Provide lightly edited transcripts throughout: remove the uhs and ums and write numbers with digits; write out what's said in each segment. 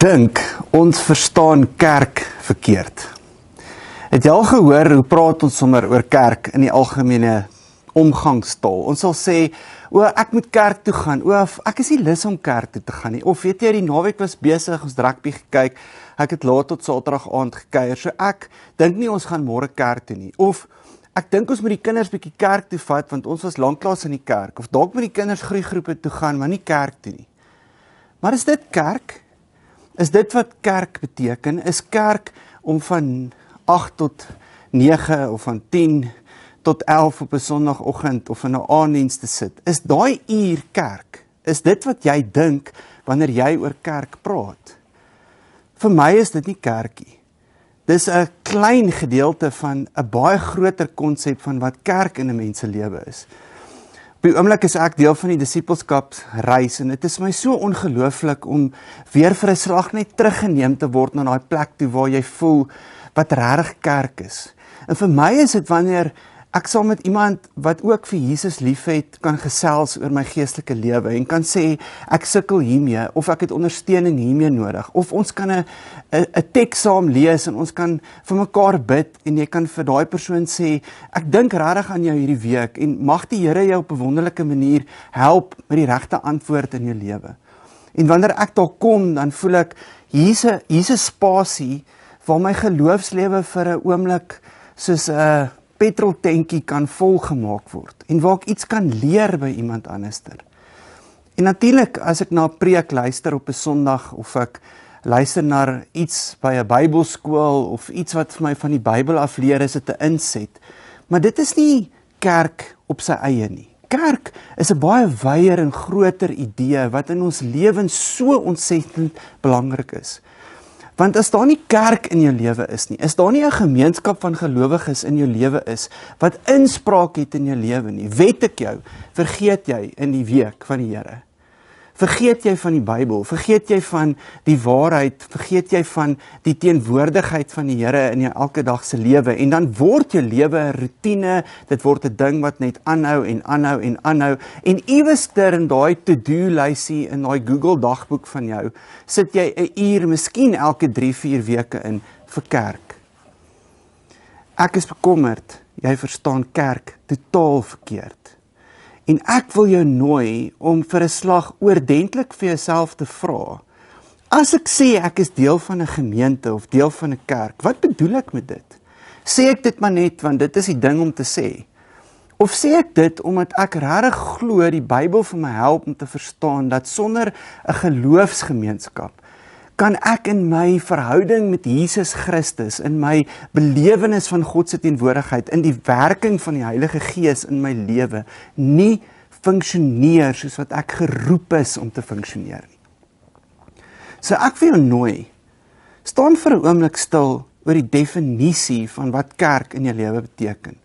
dink ons verstaan kerk verkeerd. Het jy al gehoor hoe praat ons sommer oor kerk in die algemene omgangstaal? Ons sal sê, ek moet kerk toe gaan, ek is nie lus om kerk toe te gaan nie, of weet jy, die naweek was besig, ons rugby gekyk, ek het laat tot Saterdag aand gekuier, so ek dink nie ons gaan môre kerk toe nie, of ek dink ons moet die kinders bietjie kerk toe vat, want ons was lanklaas in die kerk, of dalk moet die kinders groeigroepe toe gaan, maar nie kerk toe nie. Maar is dit kerk? Is dit wat kerk beteken? Is kerk om van 8 tot 9 of van 10 tot 11 op 'n Sondagoggend of in 'n aanddiens te sit? Is daai uur kerk? Is dit wat jy dink wanneer jy oor kerk praat? Vir my is dit nie kerkie. Dis 'n klein gedeelte van 'n baie groter konsep van wat kerk in 'n mens se lewe is. Op die oomblik is ek deel van die disippelskapsreis en dit is my so ongelooflik om weer vir 'n slag net teruggeneem te word na daai plek toe waar jy voel wat regtig kerk is. En vir my is dit wanneer ek saam met iemand wat ook vir Jesus liefhet kan gesels oor my geestelike lewe en kan sê ek sukkel hiermee of ek het ondersteuning hiermee nodig of ons kan 'n teks saam lees en ons kan vir mekaar bid en jy kan vir daai persoon sê ek dink regtig aan jou hierdie week en mag die Here jou op 'n wonderlike manier help met die regte antwoord in jou lewe. En wanneer ek daar kom, dan voel ek hier's 'n spasie waar my geloofslewe vir 'n oomblik soos 'n petroltankie kan volgemaak word en waar ek iets kan leer by iemand anderster. En natuurlik as ek na 'n preek luister op 'n Sondag of ek luister na iets by 'n Bybelskool of iets wat vir my van die Bybel af leer, is dit 'n inset. Maar dit is nie kerk op sy eie nie. Kerk is 'n baie wyeer en groter idee wat in ons lewens so ontsettend belangrik is. Want as daar nie kerk in jou lewe is nie, is daar nie 'n gemeenskap van gelowiges in jou lewe is, wat inspraak het in jou lewe nie, wet ek jou, vergeet jy in die week van die Here. Vergeet jy van die Bybel, vergeet jy van die waarheid, vergeet jy van die teenwoordigheid van die Here in jou elke dag se lewe, en dan word jou lewe 'n roetine, dit word 'n ding wat net aanhou en aanhou en aanhou, en iewester in daai to-do lysie, in daai Google dagboek van jou, sit jy 'n uur, miskien elke 3-4 weke in, vir kerk. Ek is bekommerd, jy verstaan kerk totaal verkeerd. En ek wil jou nooi om vir 'n slag oordentlik vir jouself te vra. As ek sê ek is deel van 'n gemeente of deel van 'n kerk, wat bedoel ek met dit? Sê ek dit maar net want dit is die ding om te sê? Of sê ek dit omdat ek regtig glo die Bybel vir my help om te verstaan dat sonder 'n geloofsgemeenskap kan ek in my verhouding met Jesus Christus, in my belewenis van God se teenwoordigheid, in die werking van die Heilige Gees in my lewe, nie funksioneer soos wat ek geroep is om te funksioneer nie. So ek wil jou nooi, staan vir 'n oomblik stil oor die definisie van wat kerk in jou lewe beteken.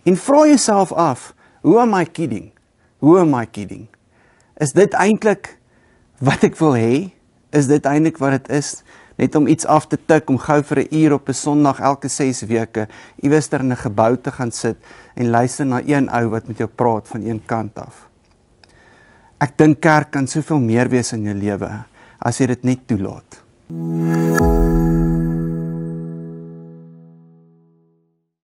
En vra jouself af, who am I kidding? Who am I kidding? Is dit eintlik wat ek wil hê? Is dit eintlik wat dit is? Net om iets af te tik, om gou vir 'n uur op 'n Sondag elke 6 weke, iewers in 'n gebou te gaan sit en luister na een ou wat met jou praat van een kant af. Ek dink kerk kan soveel meer wees in jou lewe, as jy dit net toelaat.